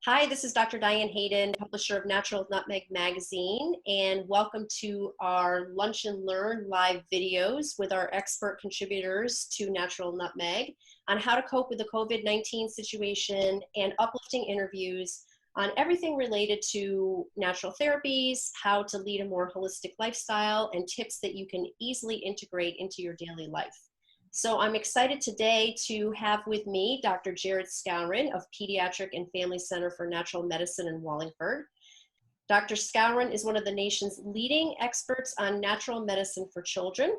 Hi, this is Dr. Diane Hayden, publisher of Natural Nutmeg magazine, and welcome to our Lunch and Learn live videos with our expert contributors to Natural Nutmeg on how to cope with the COVID-19 situation and uplifting interviews on everything related to natural therapies, how to lead a more holistic lifestyle, and tips that you can easily integrate into your daily life. So I'm excited today to have with me Dr. Jared Skowron of Pediatric and Family Center for Natural Medicine in Wallingford. Dr. Skowron is one of the nation's leading experts on natural medicine for children.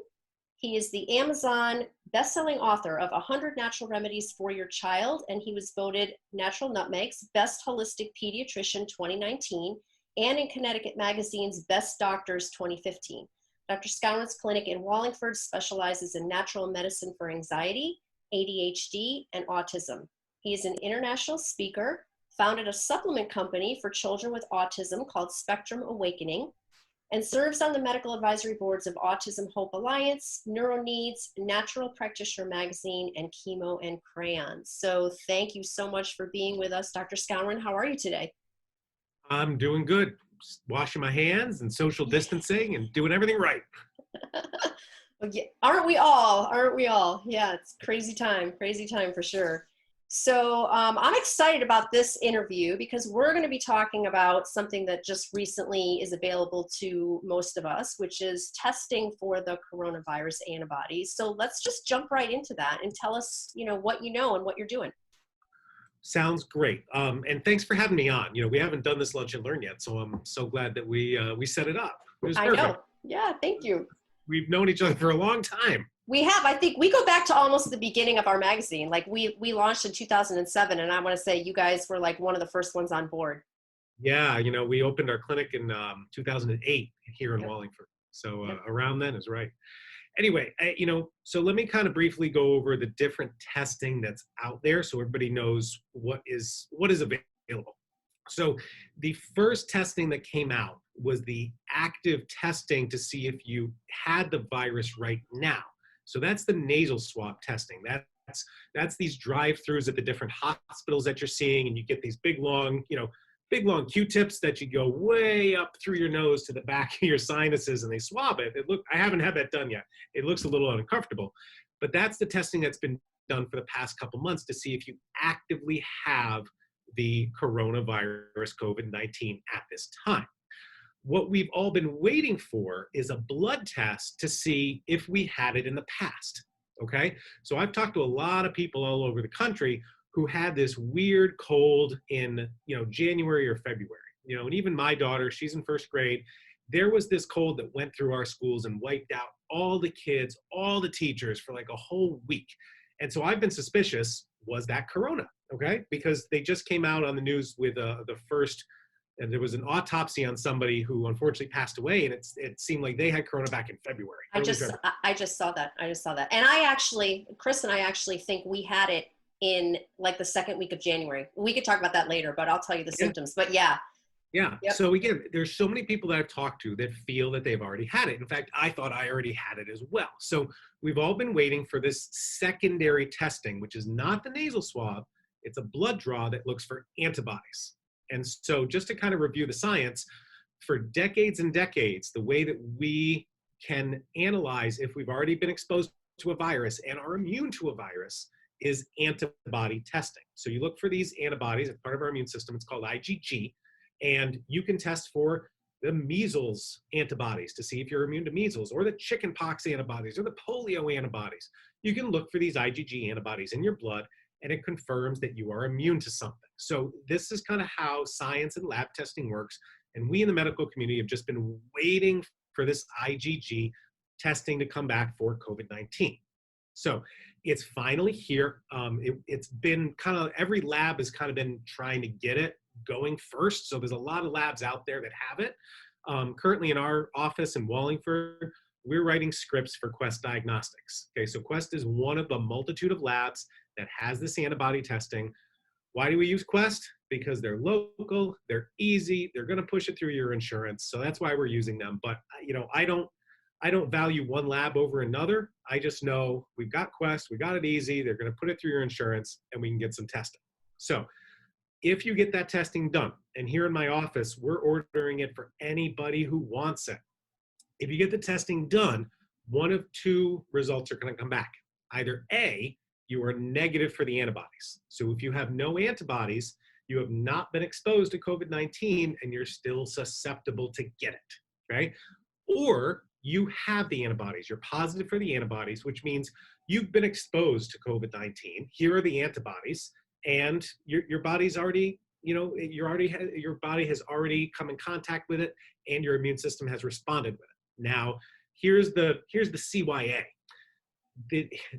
He is the Amazon best-selling author of 100 Natural Remedies for Your Child, and he was voted Natural Nutmeg's Best Holistic Pediatrician 2019 and in Connecticut Magazine's Best Doctors 2015. Dr. Skowron's clinic in Wallingford specializes in natural medicine for anxiety, ADHD, and autism. He is an international speaker, founded a supplement company for children with autism called Spectrum Awakening, and serves on the medical advisory boards of Autism Hope Alliance, NeuroNeeds, Natural Practitioner Magazine, and Chemo and Crayons. So thank you so much for being with us, Dr. Skowron. How are you today? I'm doing good. Washing my hands and social distancing and doing everything right. Well, yeah, aren't we all? Aren't we all? Yeah, it's crazy time for sure. So I'm excited about this interview because we're going to be talking about something that just recently is available to most of us, which is testing for the coronavirus antibodies. So let's just jump right into that and tell us, what you know and what you're doing. Sounds great. And thanks for having me on. We haven't done this lunch and learn yet, so I'm so glad that we set it up. It was perfect. I know. Yeah, thank you. We've known each other for a long time. We have. I think we go back to almost the beginning of our magazine. Like we launched in 2007, and I want to say you guys were like one of the first ones on board. Yeah, we opened our clinic in 2008 here in Yep. Wallingford. So Yep. around then is right. Anyway, so let me kind of briefly go over the different testing that's out there so everybody knows what is available. So the first testing that came out was the active testing to see if you had the virus right now. So that's the nasal swab testing. That's these drive-throughs at the different hospitals that you're seeing, and you get these big long Q-tips that you go way up through your nose to the back of your sinuses, and they swab it. I haven't had that done yet. It looks a little uncomfortable, but that's the testing that's been done for the past couple months to see if you actively have the coronavirus COVID-19 at this time. What we've all been waiting for is a blood test to see if we had it in the past, okay? So I've talked to a lot of people all over the country who had this weird cold in, January or February, and even my daughter, she's in first grade. There was this cold that went through our schools and wiped out all the kids, all the teachers for like a whole week. And so I've been suspicious, was that corona, okay? Because they just came out on the news with the first, and there was an autopsy on somebody who unfortunately passed away, and it seemed like they had corona back in February. I just saw that. And Chris and I actually think we had it in like the second week of January. We could talk about that later, but I'll tell you the symptoms. But yeah. Yeah. Yep. So again, there's so many people that I've talked to that feel that they've already had it. In fact, I thought I already had it as well. So we've all been waiting for this secondary testing, which is not the nasal swab. It's a blood draw that looks for antibodies. And so just to kind of review the science, for decades and decades, the way that we can analyze if we've already been exposed to a virus and are immune to a virus is antibody testing. So you look for these antibodies as part of our immune system. It's called IgG. And you can test for the measles antibodies to see if you're immune to measles, or the chickenpox antibodies, or the polio antibodies. You can look for these IgG antibodies in your blood, and it confirms that you are immune to something. So this is kind of how science and lab testing works. And we in the medical community have just been waiting for this IgG testing to come back for COVID-19. So it's finally here. It's been kind of, every lab has kind of been trying to get it going first. So there's a lot of labs out there that have it. Currently in our office in Wallingford, we're writing scripts for Quest Diagnostics. Okay, so Quest is one of the multitude of labs that has this antibody testing. Why do we use Quest? Because they're local, they're easy, they're gonna push it through your insurance. So that's why we're using them. But I don't value one lab over another. I just know we've got Quest, we got it easy, they're gonna put it through your insurance, and we can get some testing. So if you get that testing done, and here in my office, we're ordering it for anybody who wants it. If you get the testing done, one of two results are going to come back. Either A, you are negative for the antibodies. So if you have no antibodies, you have not been exposed to COVID-19 and you're still susceptible to get it, okay? Or you have the antibodies, you're positive for the antibodies, which means you've been exposed to COVID-19. Here are the antibodies, and your body's already, your body has already come in contact with it, and your immune system has responded with it. Now, here's the CYA.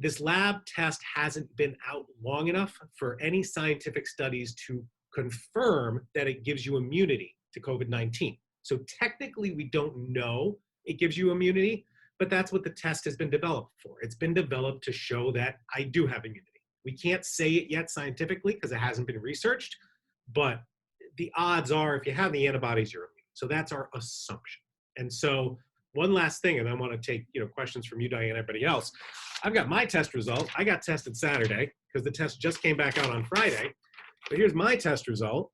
This lab test hasn't been out long enough for any scientific studies to confirm that it gives you immunity to COVID-19. So technically, we don't know it gives you immunity, but that's what the test has been developed for. It's been developed to show that I do have immunity. We can't say it yet scientifically because it hasn't been researched, but the odds are if you have the antibodies, you're immune. So that's our assumption. And so one last thing, and I want to take questions from you, Diane, and everybody else. I've got my test result. I got tested Saturday because the test just came back out on Friday. But here's my test result.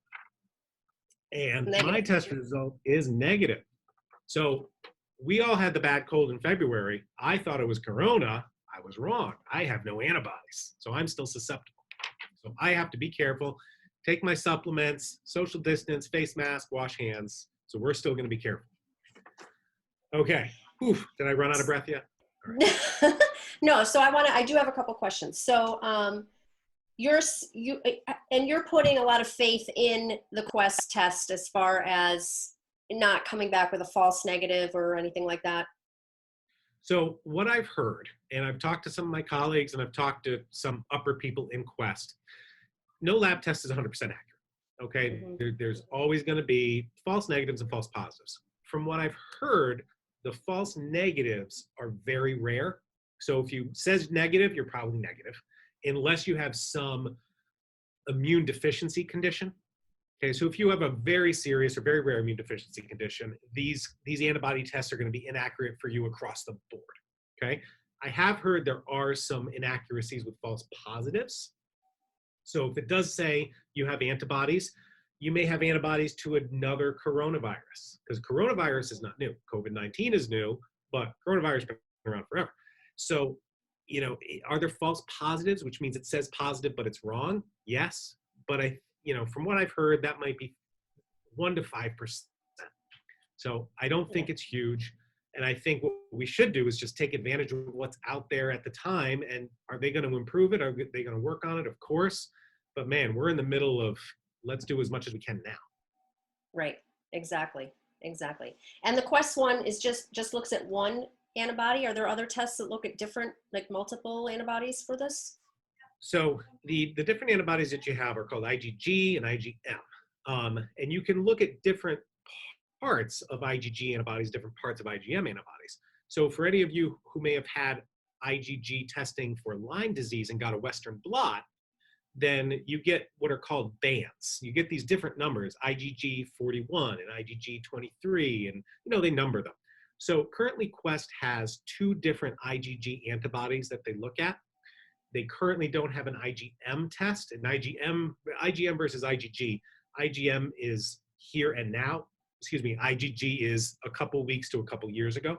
And my test result is negative. So we all had the bad cold in February. I thought it was corona. I was wrong. I have no antibodies. So I'm still susceptible. So I have to be careful, take my supplements, social distance, face mask, wash hands. So we're still going to be careful. Okay. Oof, did I run out of breath yet? All right. No, so I do have a couple questions. So you're putting a lot of faith in the Quest test as far as not coming back with a false negative or anything like that. So what I've heard, and I've talked to some of my colleagues and I've talked to some upper people in Quest, no lab test is 100% accurate. Okay. Mm-hmm. There's always going to be false negatives and false positives. From what I've heard, the false negatives are very rare. So if you says negative, you're probably negative, unless you have some immune deficiency condition. Okay, so if you have a very serious or very rare immune deficiency condition, these antibody tests are going to be inaccurate for you across the board. Okay, I have heard there are some inaccuracies with false positives. So if it does say you have antibodies, you may have antibodies to another coronavirus, because coronavirus is not new. COVID-19 is new, but coronavirus has been around forever. So, are there false positives, which means it says positive, but it's wrong? Yes. But from what I've heard, that might be 1 to 5%. So I don't think it's huge. And I think what we should do is just take advantage of what's out there at the time. And are they going to improve it? Are they going to work on it? Of course. But man, we're in the middle of let's do as much as we can now. Right. Exactly. And the Quest one is just looks at one antibody. Are there other tests that look at different, like multiple antibodies for this? So the different antibodies that you have are called IgG and IgM. And you can look at different parts of IgG antibodies, different parts of IgM antibodies. So for any of you who may have had IgG testing for Lyme disease and got a Western blot, then you get what are called bands. You get these different numbers, IgG 41 and IgG 23, and they number them. So currently Quest has 2 different IgG antibodies that they look at. They currently don't have an IgM test, and IgM versus IgG. IgM is here and now. IgG is a couple weeks to a couple years ago.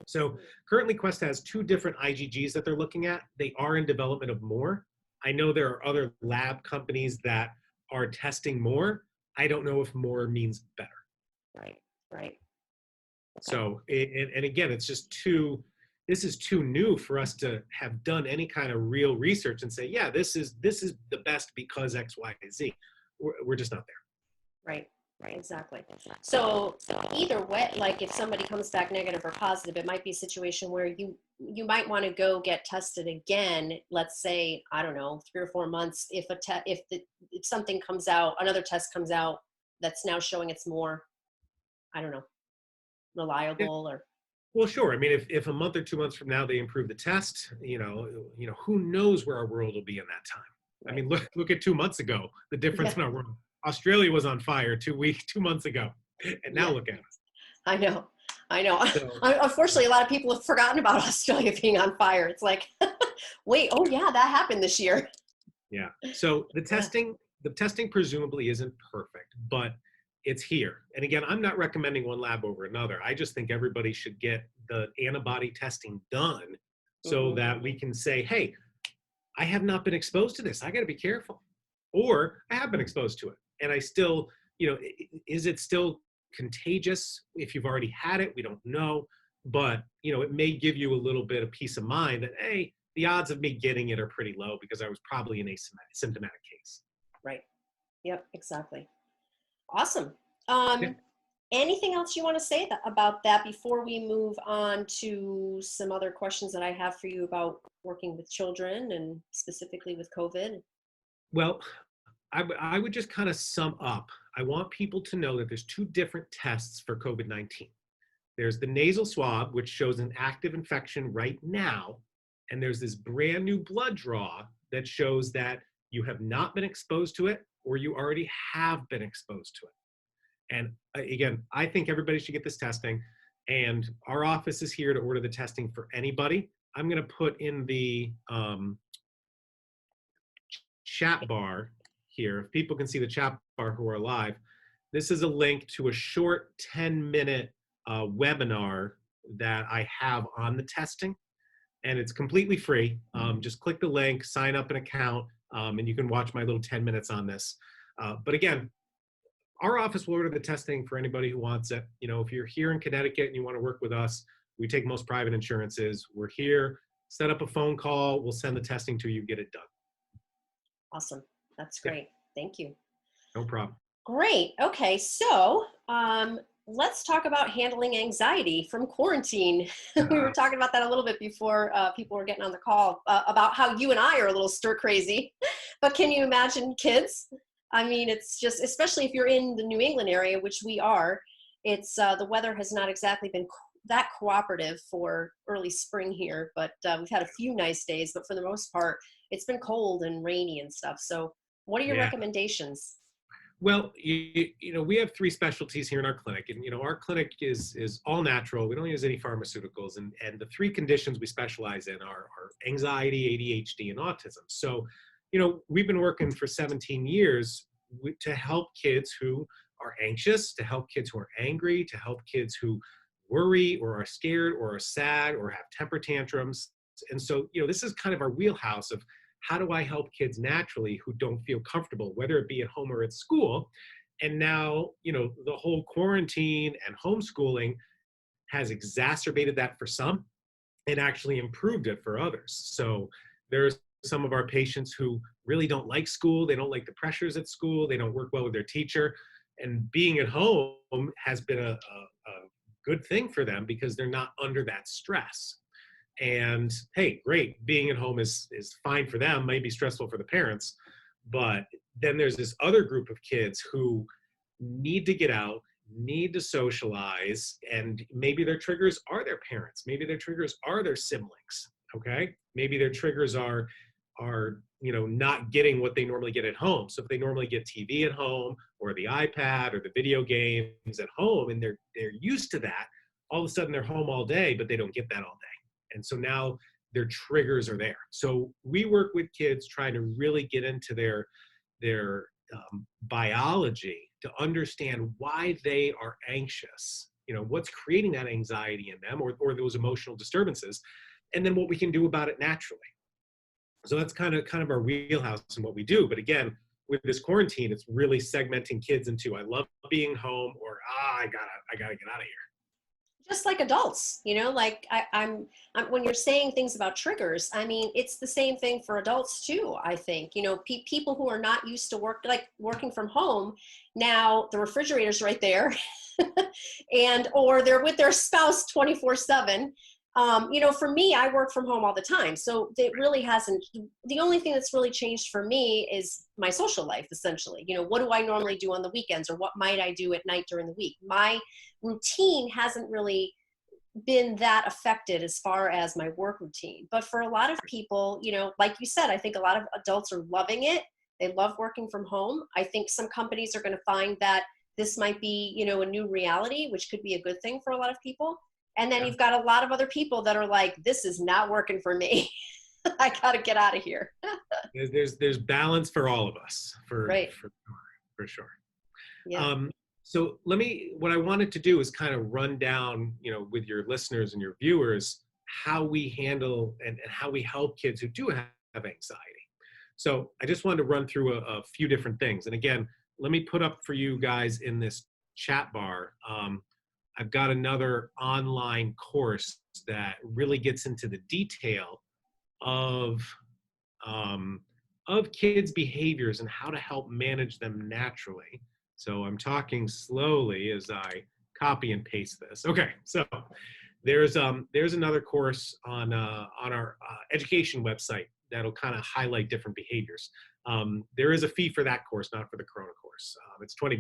So currently Quest has 2 different IgGs that they're looking at. They are in development of more. I know there are other lab companies that are testing more. I don't know if more means better. Right. Okay. So, and again, it's just this is too new for us to have done any kind of real research and say, yeah, this is the best because X, Y, Z. We're just not there. Right, exactly. So either way, like if somebody comes back negative or positive, it might be a situation where you might want to go get tested again. Let's say, I don't know, 3 or 4 months. If something comes out, another test comes out that's now showing it's more, I don't know, reliable or. Well, sure. I mean, if a month or 2 months from now they improve the test, who knows where our world will be in that time. Right. I mean, look at 2 months ago, the difference in our world. Australia was on fire 2 months ago, and now look at us. I know. So, unfortunately, a lot of people have forgotten about Australia being on fire. It's like, wait, oh yeah, that happened this year. Yeah. So the testing the testing presumably isn't perfect, but it's here. And again, I'm not recommending one lab over another. I just think everybody should get the antibody testing done so that we can say, hey, I have not been exposed to this. I got to be careful. Or I have been exposed to it. And I still, is it still contagious? If you've already had it, we don't know. But, it may give you a little bit of peace of mind that, hey, the odds of me getting it are pretty low because I was probably an asymptomatic case. Right. Yep, exactly. Awesome. Yeah. Anything else you want to say about that before we move on to some other questions that I have for you about working with children and specifically with COVID? Well, I would just kind of sum up. I want people to know that there's two different tests for COVID-19. There's the nasal swab, which shows an active infection right now. And there's this brand new blood draw that shows that you have not been exposed to it or you already have been exposed to it. And again, I think everybody should get this testing. And our office is here to order the testing for anybody. I'm going to put in the chat bar here, if people can see the chat bar who are live, this is a link to a short 10-minute webinar that I have on the testing. And it's completely free. Just click the link, sign up an account, and you can watch my little 10 minutes on this. But again, our office will order the testing for anybody who wants it. If you're here in Connecticut and you want to work with us, we take most private insurances. We're here, set up a phone call, we'll send the testing to you, get it done. Awesome. That's great. Yeah. Thank you. No problem. Great. Okay. So let's talk about handling anxiety from quarantine. We were talking about that a little bit before people were getting on the call about how you and I are a little stir crazy. But can you imagine kids? I mean, it's just, especially if you're in the New England area, which we are, it's the weather has not exactly been that cooperative for early spring here, but we've had a few nice days, but for the most part, it's been cold and rainy and stuff. So what are your recommendations? Well, we have 3 specialties here in our clinic, and our clinic is all natural. We don't use any pharmaceuticals, and the 3 conditions we specialize in are anxiety, ADHD, and autism. So, we've been working for 17 years to help kids who are anxious, to help kids who are angry, to help kids who worry or are scared or are sad or have temper tantrums. And so, this is kind of our wheelhouse of how do I help kids naturally who don't feel comfortable, whether it be at home or at school. And now, the whole quarantine and homeschooling has exacerbated that for some and actually improved it for others. So there's some of our patients who really don't like school. They don't like the pressures at school. They don't work well with their teacher. And being at home has been a good thing for them because they're not under that stress. And hey, great, being at home is fine for them, might be stressful for the parents, but then there's this other group of kids who need to get out, need to socialize, and maybe their triggers are their parents, maybe their triggers are their siblings, okay? Maybe their triggers are not getting what they normally get at home. So if they normally get TV at home or the iPad or the video games at home and they're used to that, all of a sudden they're home all day, but they don't get that all day. And so now their triggers are there. So we work with kids trying to really get into their biology to understand why they are anxious, what's creating that anxiety in them or those emotional disturbances, and then what we can do about it naturally. So that's kind of our wheelhouse and what we do. But again, with this quarantine, it's really segmenting kids into I love being home or I gotta get out of here. Just like adults, like I'm when you're saying things about triggers, I mean, it's the same thing for adults too. I think, people who are not used to working from home, now the refrigerator's right there or they're with their spouse 24/7. For me, I work from home all the time. So it really hasn't, the only thing that's really changed for me is my social life, essentially. What do I normally do on the weekends or what might I do at night during the week? My routine hasn't really been that affected as far as my work routine. But for a lot of people, like you said, I think a lot of adults are loving it. They love working from home. I think some companies are going to find that this might be, a new reality, which could be a good thing for a lot of people. And then you've got a lot of other people that are like, this is not working for me. I gotta get out of here. There's balance for all of us, Right. for sure. Yeah. Um, so what I wanted to do is kind of run down, with your listeners and your viewers, how we handle and how we help kids who do have anxiety. So I just wanted to run through a few different things. And again, let me put up for you guys in this chat bar. I've got another online course that really gets into the detail of um, kids' behaviors and how to help manage them naturally. So I'm talking slowly as I copy and paste this. Okay, so there's another course on our education website that'll kind of highlight different behaviors. There is a fee for that course, not for the Corona course. It's $20.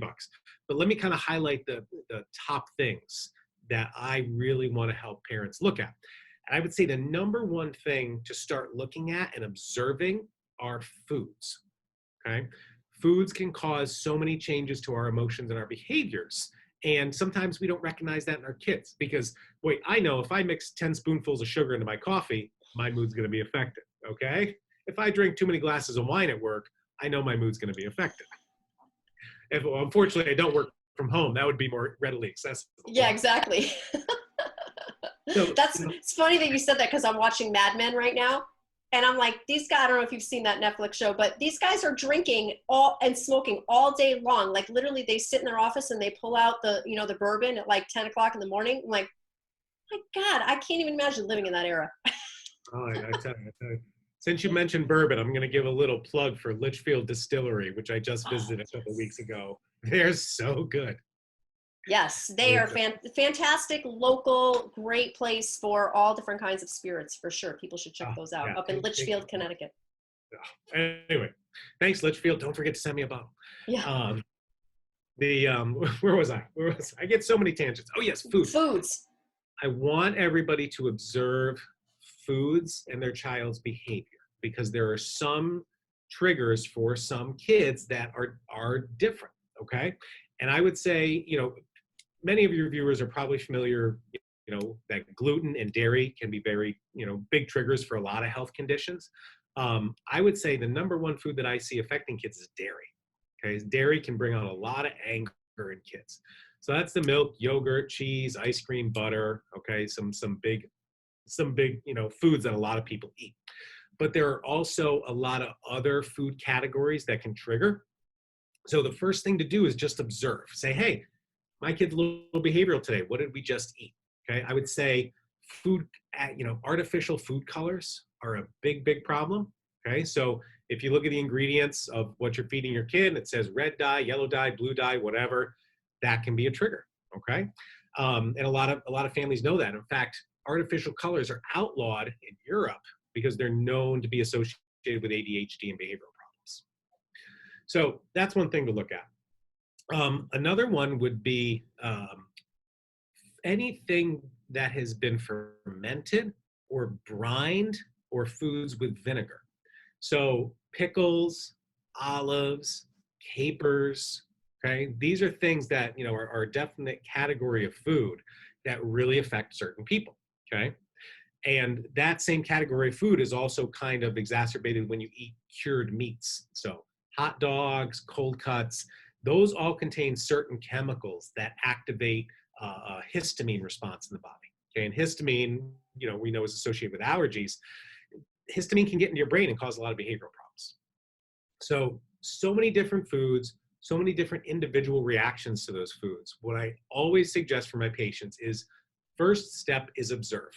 But let me kind of highlight the top things that I really want to help parents look at. And I would say the number one thing to start looking at and observing are foods. Okay, foods can cause so many changes to our emotions and our behaviors. And sometimes we don't recognize that in our kids because, wait, I know if I mix 10 spoonfuls of sugar into my coffee, my mood's going to be affected. Okay, if I drink too many glasses of wine at work, I know my mood's going to be affected. Well, unfortunately, I don't work from home. That would be more readily accessible. Yeah, exactly. So, It's funny that you said that because I'm watching Mad Men right now. And I'm like, these guys, I don't know if you've seen that Netflix show, but these guys are drinking and smoking all day long. Like literally they sit in their office and they pull out the bourbon at like 10 o'clock in the morning. I'm like, my God, I can't even imagine living in that era. oh, I tell you. Since you mentioned bourbon, I'm going to give a little plug for Litchfield Distillery, which I just visited a couple weeks ago. They're so good. Yes, they are fantastic, local, great place for all different kinds of spirits, for sure. People should check those out up in Litchfield, Connecticut. Anyway, thanks, Litchfield. Don't forget to send me a bottle. Yeah. Where was I? I get so many tangents. Oh, yes, food. Foods. I want everybody to observe foods and their child's behavior because there are some triggers for some kids that are different, okay? And I would say, many of your viewers are probably familiar, that gluten and dairy can be very, big triggers for a lot of health conditions. I would say the number one food that I see affecting kids is dairy. Okay, dairy can bring on a lot of anger in kids. So that's the milk, yogurt, cheese, ice cream, butter. Okay, some big, foods that a lot of people eat. But there are also a lot of other food categories that can trigger. So the first thing to do is just observe. Say, hey, my kid's a little behavioral today. What did we just eat? Okay, I would say artificial food colors are a big, big problem. Okay, so if you look at the ingredients of what you're feeding your kid, and it says red dye, yellow dye, blue dye, whatever, that can be a trigger. Okay, and a lot of families know that. In fact, artificial colors are outlawed in Europe because they're known to be associated with ADHD and behavioral problems. So that's one thing to look at. Another one would be anything that has been fermented or brined or foods with vinegar. So pickles, olives, capers, okay? These are things that, are a definite category of food that really affect certain people, okay? And that same category of food is also kind of exacerbated when you eat cured meats. So hot dogs, cold cuts, those all contain certain chemicals that activate a histamine response in the body. Okay, and histamine, we know is associated with allergies. Histamine can get into your brain and cause a lot of behavioral problems. So many different foods, so many different individual reactions to those foods. What I always suggest for my patients is first step is observe,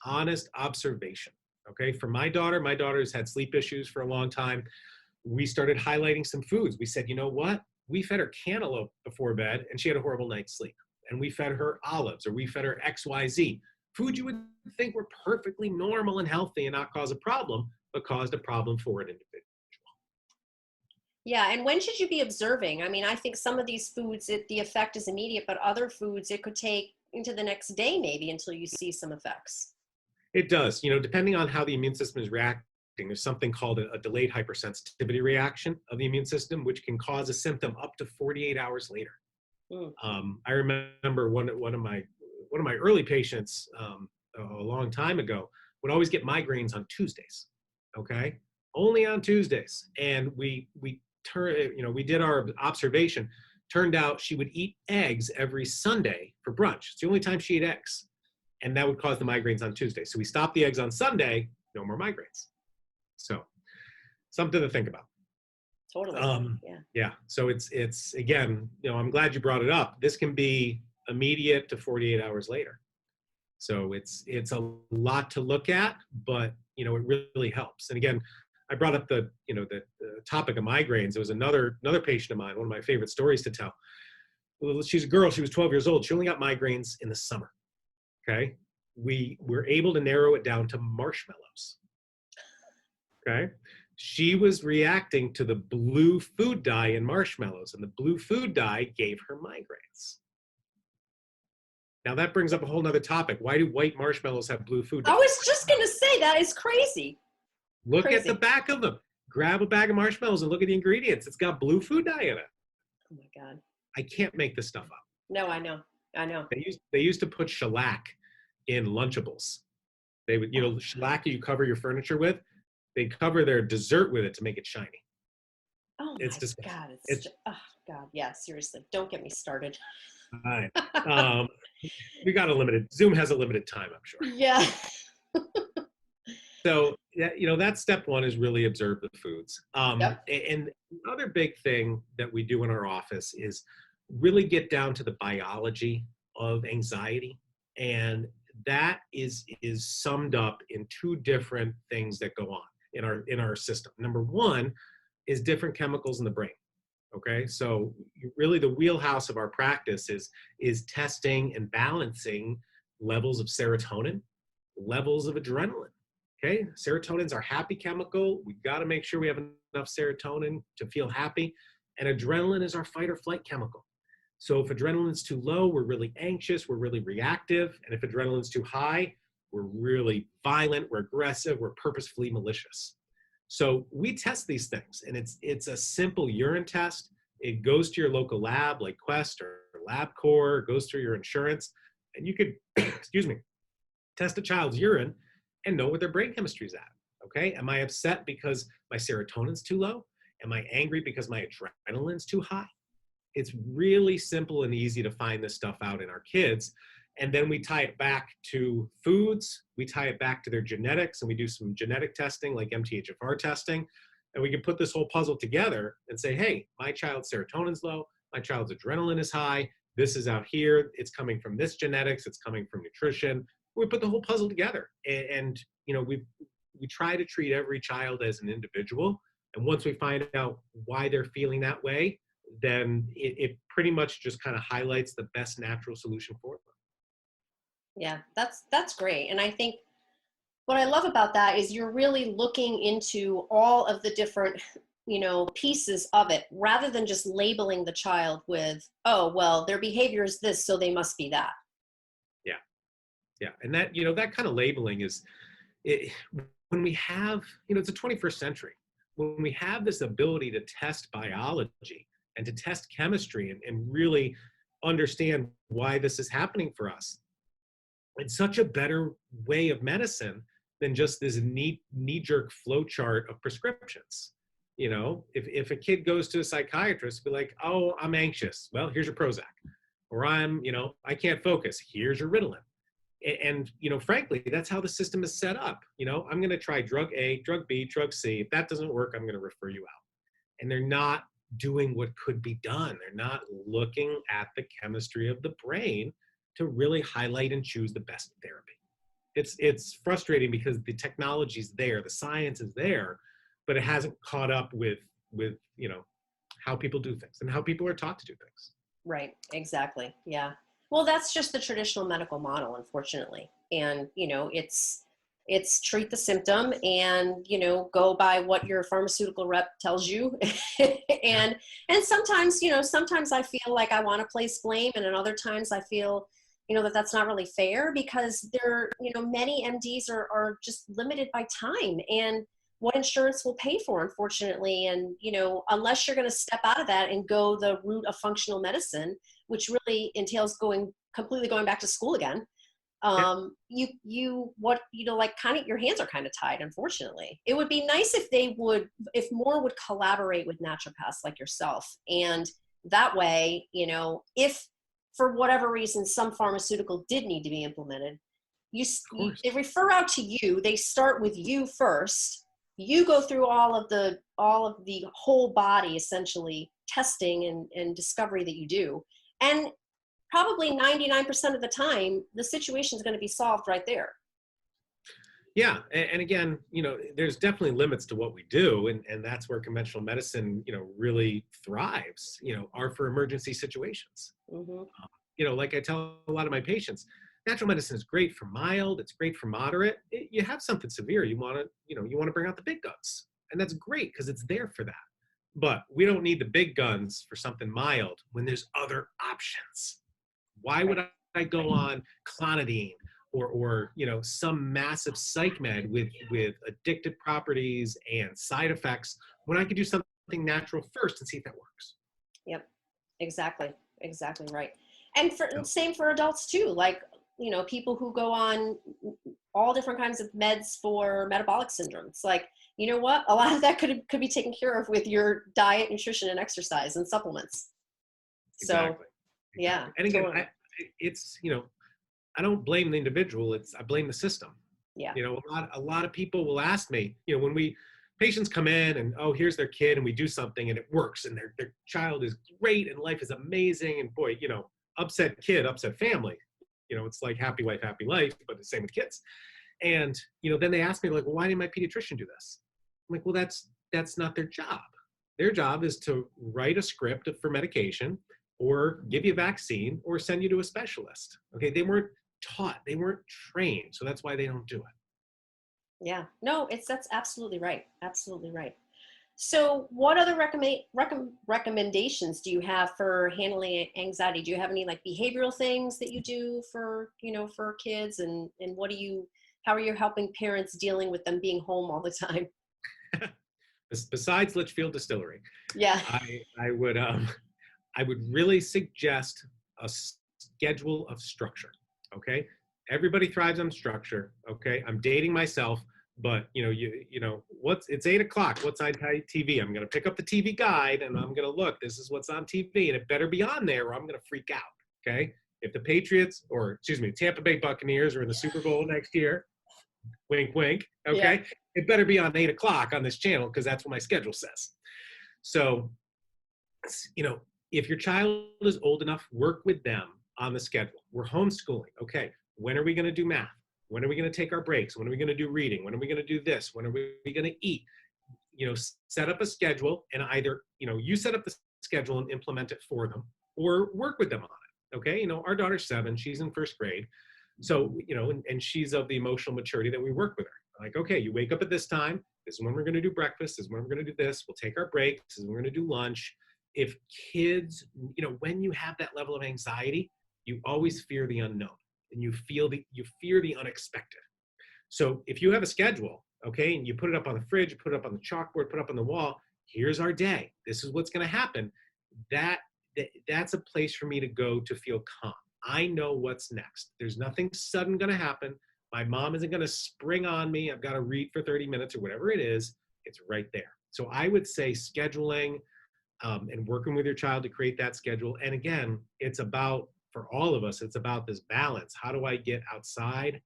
honest observation. Okay, for my daughter's had sleep issues for a long time. We started highlighting some foods. We said, you know what? We fed her cantaloupe before bed and she had a horrible night's sleep. And we fed her olives or we fed her XYZ. Food you would think were perfectly normal and healthy and not cause a problem, but caused a problem for an individual. Yeah, and when should you be observing? I mean, I think some of these foods, the effect is immediate, but other foods, it could take into the next day maybe until you see some effects. It does, depending on how the immune system is reacting. There's something called a delayed hypersensitivity reaction of the immune system, which can cause a symptom up to 48 hours later. I remember one of my early patients a long time ago would always get migraines on Tuesdays. okay? Only on Tuesdays. And we did our observation. Turned out she would eat eggs every Sunday for brunch. It's the only time she ate eggs. And that would cause the migraines on Tuesday. So we stopped the eggs on Sunday, no more migraines. So something to think about. Totally. Yeah. Yeah. So it's again, I'm glad you brought it up. This can be immediate to 48 hours later. So it's a lot to look at, but it really helps. And again, I brought up the topic of migraines. There was another patient of mine, one of my favorite stories to tell. Well, she's a girl. She was 12 years old. She only got migraines in the summer. Okay. We were able to narrow it down to marshmallows. Okay. She was reacting to the blue food dye in marshmallows, and the blue food dye gave her migraines. Now that brings up a whole nother topic. Why do white marshmallows have blue food dye? I was just going to say, that is crazy. Look at the back of them. Grab a bag of marshmallows and look at the ingredients. It's got blue food dye in it. Oh my God. I can't make this stuff up. No, I know. They used to put shellac in Lunchables. They would, shellac you cover your furniture with. They'd cover their dessert with it to make it shiny. Oh my God. Oh God. Yeah, seriously. Don't get me started. All right. We got Zoom has a limited time, I'm sure. Yeah. So, that step one is really observe the foods. Yep. And another big thing that we do in our office is really get down to the biology of anxiety. And that is summed up in two different things that go on in our system. Number one is different chemicals in the brain. Okay, so really the wheelhouse of our practice is testing and balancing levels of serotonin, levels of adrenaline. Okay, serotonin's our happy chemical. We've got to make sure we have enough serotonin to feel happy. And adrenaline is our fight or flight chemical. So if adrenaline's too low, we're really anxious, we're really reactive. And if adrenaline's too high, we're really violent, we're aggressive, we're purposefully malicious. So we test these things, and it's a simple urine test. It goes to your local lab like Quest or LabCorp, goes through your insurance, and you could, excuse me, test a child's urine and know what their brain chemistry is at. Okay, am I upset because my serotonin's too low? Am I angry because my adrenaline's too high? It's really simple and easy to find this stuff out in our kids. And then we tie it back to foods, we tie it back to their genetics, and we do some genetic testing like MTHFR testing. And we can put this whole puzzle together and say, hey, my child's serotonin's low, my child's adrenaline is high, this is out here, it's coming from this genetics, it's coming from nutrition. We put the whole puzzle together. And we try to treat every child as an individual. And once we find out why they're feeling that way, then it pretty much just kind of highlights the best natural solution for them. Yeah, that's great. And I think what I love about that is you're really looking into all of the different, pieces of it, rather than just labeling the child with, oh, well, their behavior is this, so they must be that. Yeah. Yeah. And that, that kind of labeling is when we have, it's the 21st century, when we have this ability to test biology and to test chemistry and really understand why this is happening for us. It's such a better way of medicine than just this knee-jerk flow chart of prescriptions. If a kid goes to a psychiatrist, be like, oh, I'm anxious. Well, here's your Prozac. Or I can't focus. Here's your Ritalin. And frankly, that's how the system is set up. I'm going to try drug A, drug B, drug C. If that doesn't work, I'm going to refer you out. And they're not doing what could be done. They're not looking at the chemistry of the brain to really highlight and choose the best therapy. It's frustrating because the technology's there, the science is there, but it hasn't caught up with how people do things and how people are taught to do things. Right, exactly. Yeah. Well, that's just the traditional medical model, unfortunately. And, it's treat the symptom and, go by what your pharmaceutical rep tells you. and sometimes, sometimes I feel like I want to place blame, and at other times I feel, that's not really fair, because there, many MDs are just limited by time and what insurance will pay for, unfortunately. And, unless you're going to step out of that and go the route of functional medicine, which really entails completely going back to school again, Yeah, like kind of your hands are kind of tied, unfortunately. It would be nice if more would collaborate with naturopaths like yourself. And that way, if for whatever reason some pharmaceutical did need to be implemented, of course. they refer out to you. They start with you first. You go through all of the whole body essentially testing and discovery that you do. And probably 99% of the time, the situation is going to be solved right there. Yeah, and again, there's definitely limits to what we do, and that's where conventional medicine, really thrives, are for emergency situations. Hmm. Like I tell a lot of my patients, natural medicine is great for mild, it's great for moderate. You have something severe, you want to, you want to bring out the big guns, and that's great because it's there for that. But we don't need the big guns for something mild when there's other options. Why would Right. I go on clonidine or some massive psych med with addictive properties and side effects when I could do something natural first and see if that works? Yep. Exactly. Exactly right. And Yeah. same for adults too. Like, people who go on all different kinds of meds for metabolic syndrome. It's like, you know what? A lot of that could be taken care of with your diet, nutrition, and exercise and supplements. So Exactly. yeah, Exactly. And again, totally. it's I don't blame the individual. I blame the system. Yeah. A lot of people will ask me, when patients come in and, oh, here's their kid and we do something and it works and their child is great and life is amazing and boy, upset kid, upset family. It's like happy wife, happy life, but the same with kids. And then they ask me like, well, why didn't my pediatrician do this? I'm like, well, that's not their job. Their job is to write a script for medication or give you a vaccine or send you to a specialist. Okay, they weren't taught, they weren't trained, so that's why they don't do it. Yeah. No, that's absolutely right. Absolutely right. So, what other recommendations do you have for handling anxiety? Do you have any like behavioral things that you do for for kids, and how are you helping parents dealing with them being home all the time? Besides Litchfield Distillery, Yeah. I would I would really suggest a schedule of structure. Okay, everybody thrives on structure. Okay, I'm dating myself, but it's 8 o'clock. What's on TV? I'm gonna pick up the TV guide and I'm gonna look. This is what's on TV, and it better be on there, or I'm gonna freak out. Okay, if the Patriots, or excuse me, Tampa Bay Buccaneers are in the Super Bowl next year, wink, wink. Yeah. Okay, it better be on 8 o'clock on this channel because that's what my schedule says. So you know, if your child is old enough, work with them on the schedule. We're homeschooling. Okay, when are we going to do math? When are we going to take our breaks? When are we going to do reading? When are we going to do this? When are we going to eat? Set up a schedule and either, you set up the schedule and implement it for them or work with them on it. Okay, our daughter's 7, she's in first grade. So, and she's of the emotional maturity that we work with her. Like, okay, you wake up at this time. This is when we're going to do breakfast. This is when we're going to do this. We'll take our breaks. This is when we're going to do lunch. If kids, when you have that level of anxiety, you always fear the unknown and you fear the unexpected. So if you have a schedule, okay, and you put it up on the fridge, you put it up on the chalkboard, put it up on the wall, here's our day. This is what's going to happen. That's a place for me to go to feel calm. I know what's next. There's nothing sudden going to happen. My mom isn't going to spring on me. I've got to read for 30 minutes or whatever it is. It's right there. So I would say scheduling and working with your child to create that schedule. And again, it's about, for all of us, it's about this balance. How do I get outside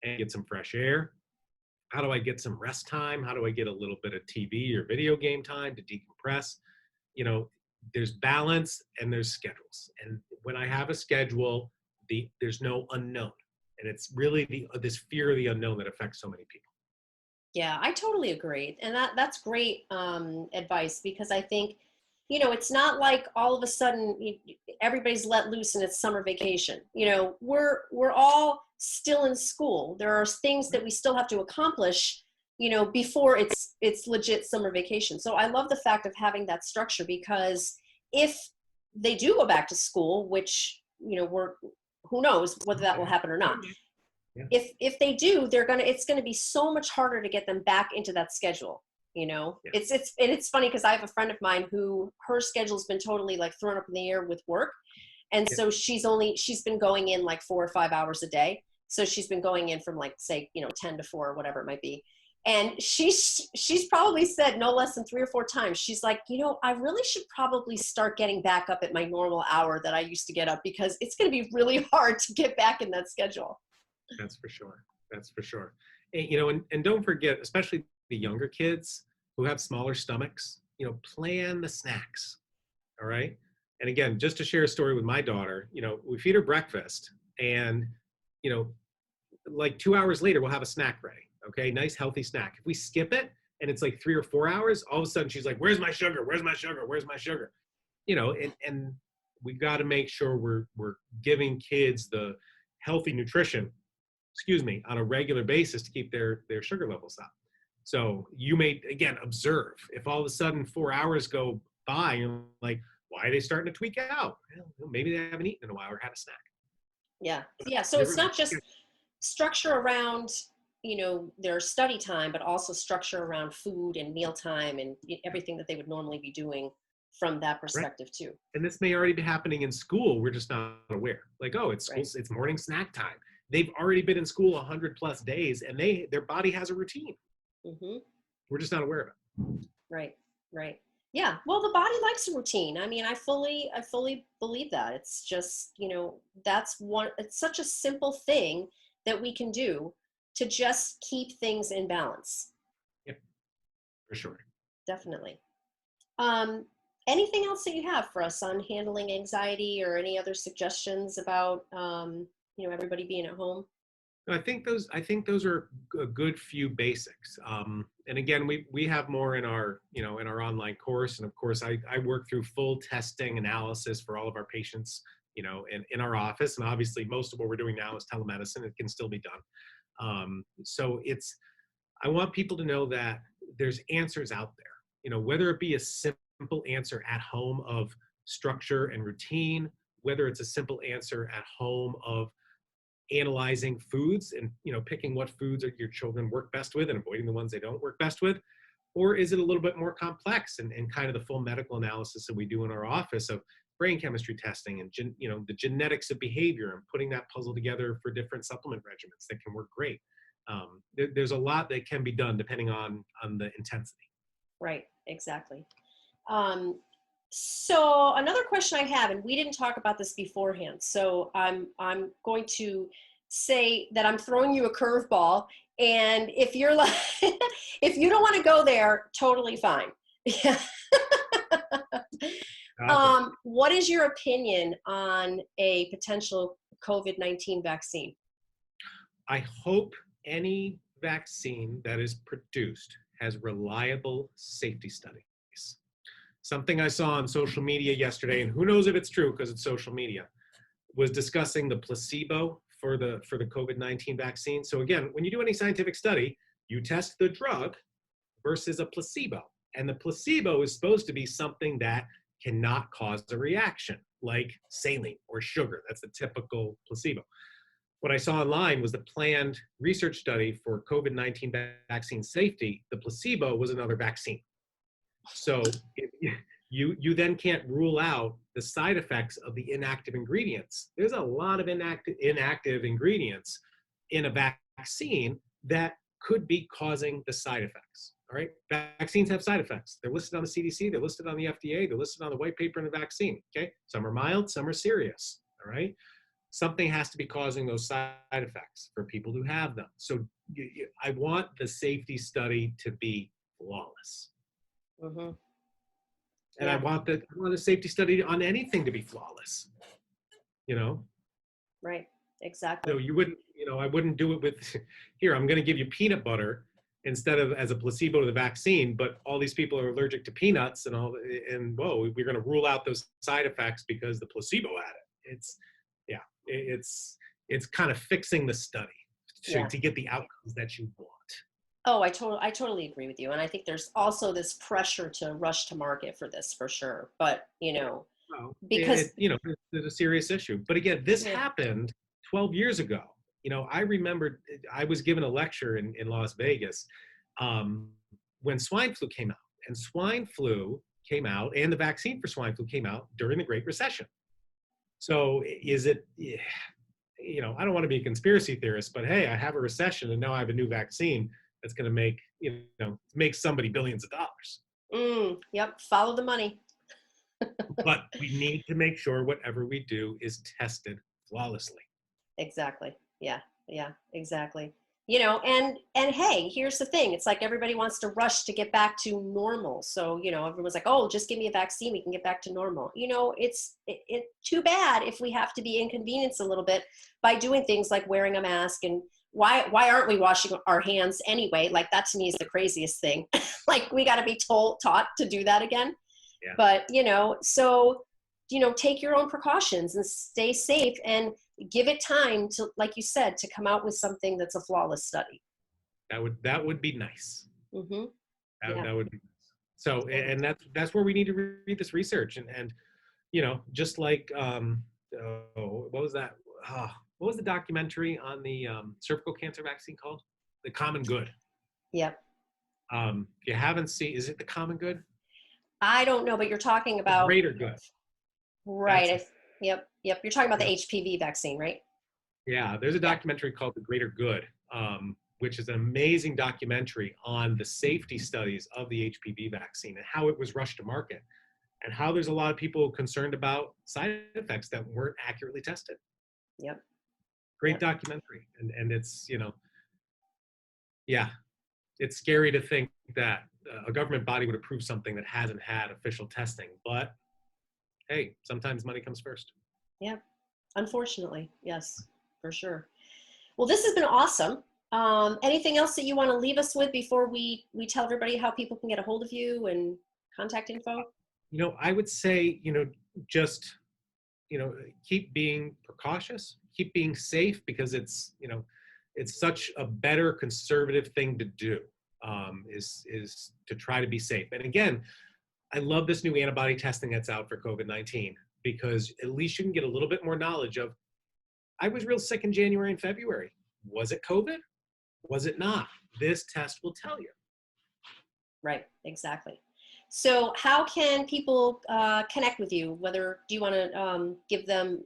and get some fresh air? How do I get some rest time? How do I get a little bit of TV or video game time to decompress? There's balance and there's schedules. And when I have a schedule, there's no unknown. And it's really this fear of the unknown that affects so many people. Yeah, I totally agree. And that's great advice, because I think, it's not like all of a sudden everybody's let loose and it's summer vacation. We're all still in school. There are things that we still have to accomplish, before it's legit summer vacation. So I love the fact of having that structure, because if they do go back to school, which, who knows whether that will happen or not. Yeah. If they do, it's gonna be so much harder to get them back into that schedule. Yeah. It's funny because I have a friend of mine who her schedule's been totally like thrown up in the air with work. And Yeah. so she's been going in like 4 or 5 hours a day. So she's been going in from like, say, 10 to 4 or whatever it might be. And she's probably said no less than 3 or 4 times, she's like, I really should probably start getting back up at my normal hour that I used to get up, because it's going to be really hard to get back in that schedule. That's for sure. That's for sure. And don't forget, especially the younger kids who have smaller stomachs, plan the snacks. All right. And again, just to share a story with my daughter, we feed her breakfast, and, like 2 hours later, we'll have a snack ready. Okay. Nice, healthy snack. If we skip it and it's like 3 or 4 hours, all of a sudden she's like, where's my sugar? Where's my sugar? Where's my sugar? And we got to make sure we're giving kids the healthy nutrition, on a regular basis to keep their sugar levels up. So you may, again, observe if all of a sudden 4 hours go by, you're like, why are they starting to tweak out? Well, maybe they haven't eaten in a while or had a snack. Yeah. Yeah. So it's not just structure around, their study time, but also structure around food and mealtime and everything that they would normally be doing from that perspective too. And this may already be happening in school. We're just not aware. Like, oh, it's school, it's morning snack time. They've already been in school 100+ days, and their body has a routine. Mm-hmm. We're just not aware of it. Right. Yeah. Well, the body likes a routine. I mean, I fully believe that. It's just, it's such a simple thing that we can do to just keep things in balance. Yep. For sure. Definitely. Anything else that you have for us on handling anxiety, or any other suggestions about, everybody being at home? I think those are a good few basics. And again, we have more in our, in our online course. And of course, I work through full testing analysis for all of our patients, in our office. And obviously most of what we're doing now is telemedicine. It can still be done. So I want people to know that there's answers out there, whether it be a simple answer at home of structure and routine, whether it's a simple answer at home of analyzing foods and picking what foods your children work best with and avoiding the ones they don't work best with, or is it a little bit more complex and kind of the full medical analysis that we do in our office of brain chemistry testing and the genetics of behavior and putting that puzzle together for different supplement regimens that can work great. There's a lot that can be done depending on the intensity. Right, exactly. So another question I have, and we didn't talk about this beforehand, so I'm going to say that I'm throwing you a curveball, and if you're like, if you don't want to go there, totally fine. What is your opinion on a potential COVID-19 vaccine? I hope any vaccine that is produced has reliable safety studies. Something I saw on social media yesterday, and who knows if it's true because it's social media, was discussing the placebo for the COVID-19 vaccine. So again, when you do any scientific study, you test the drug versus a placebo. And the placebo is supposed to be something that cannot cause a reaction, like saline or sugar. That's the typical placebo. What I saw online was the planned research study for COVID-19 vaccine safety. The placebo was another vaccine. So you then can't rule out the side effects of the inactive ingredients. There's a lot of inactive ingredients in a vaccine that could be causing the side effects. All right, vaccines have side effects. They're listed on the CDC, they're listed on the FDA, they're listed on the white paper in the vaccine. Okay, some are mild, some are serious. All right, something has to be causing those side effects for people who have them. So I want the safety study to be flawless. Mm-hmm. And yeah. I want the safety study on anything to be flawless, Right, exactly. So you wouldn't, I wouldn't do it with, here, I'm going to give you peanut butter instead of as a placebo to the vaccine, but all these people are allergic to peanuts and whoa, we're going to rule out those side effects because the placebo had it. It's kind of fixing the study to get the outcomes that you want. Oh, I totally agree with you. And I think there's also this pressure to rush to market for this, for sure. But, because, it's a serious issue. But again, this happened 12 years ago. I remember I was given a lecture in Las Vegas when swine flu came out. And swine flu came out, and the vaccine for swine flu came out during the Great Recession. So I don't want to be a conspiracy theorist, but hey, I have a recession and now I have a new vaccine that's going to make somebody billions of dollars. Yep. Follow the money. But we need to make sure whatever we do is tested flawlessly. Exactly. Yeah. Yeah, exactly. And hey, here's the thing. It's like everybody wants to rush to get back to normal. So, everyone's like, "Oh, just give me a vaccine, we can get back to normal." It's too bad if we have to be inconvenienced a little bit by doing things like wearing a mask. And why aren't we washing our hands anyway? Like, that to me is the craziest thing. Like, we got to be taught to do that again. Yeah. But, so take your own precautions and stay safe, and give it time to, like you said, to come out with something that's a flawless study. That would be nice. Mm-hmm. That would be nice. So, and that's where we need to read this research, and just like what was that? What was the documentary on the cervical cancer vaccine called? The Common Good. Yep. If you haven't seen, is it The Common Good? I don't know, but you're talking about Greater Good. Right. Yep. You're talking about the HPV vaccine, right? Yeah, there's a documentary called The Greater Good, which is an amazing documentary on the safety studies of the HPV vaccine and how it was rushed to market, and how there's a lot of people concerned about side effects that weren't accurately tested. Yep. Great documentary. And it's, yeah, it's scary to think that a government body would approve something that hasn't had official testing, but hey, sometimes money comes first. Yeah, unfortunately, yes, for sure. Well, this has been awesome. Anything else that you want to leave us with before we tell everybody how people can get a hold of you and contact info? I would say, just, keep being precautious, keep being safe, because it's such a better conservative thing to do, is to try to be safe. And again, I love this new antibody testing that's out for COVID-19, because at least you can get a little bit more knowledge of, I was real sick in January and February. Was it COVID? Was it not? This test will tell you. Right, exactly. So how can people connect with you? Do you want to give them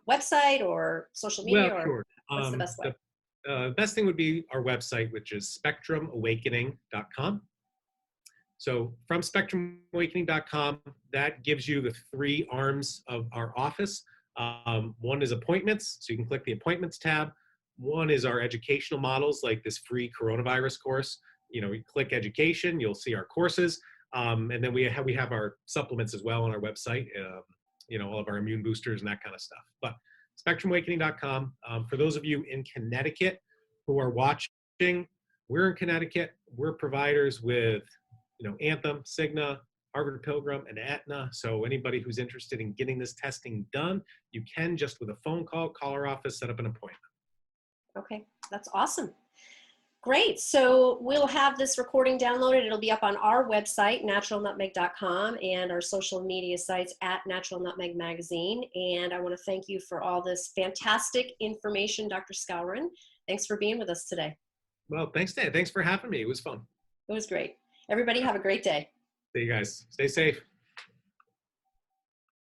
website or social media? Well, sure. What's the best way? The best thing would be our website, which is spectrumawakening.com. So from spectrumawakening.com, that gives you the 3 arms of our office. One is appointments, so you can click the appointments tab. One is our educational models, like this free coronavirus course. You click education, you'll see our courses. And then we have our supplements as well on our website, all of our immune boosters and that kind of stuff. But spectrumawakening.com. For those of you in Connecticut who are watching, we're in Connecticut. We're providers with Anthem, Cigna, Harvard Pilgrim, and Aetna. So anybody who's interested in getting this testing done, you can just with a phone call our office, set up an appointment. Okay, that's awesome. Great. So we'll have this recording downloaded. It'll be up on our website, naturalnutmeg.com, and our social media sites at Natural Nutmeg Magazine. And I want to thank you for all this fantastic information, Dr. Skowron. Thanks for being with us today. Well, thanks, Dan. Thanks for having me. It was fun. It was great. Everybody have a great day. See you guys. Stay safe.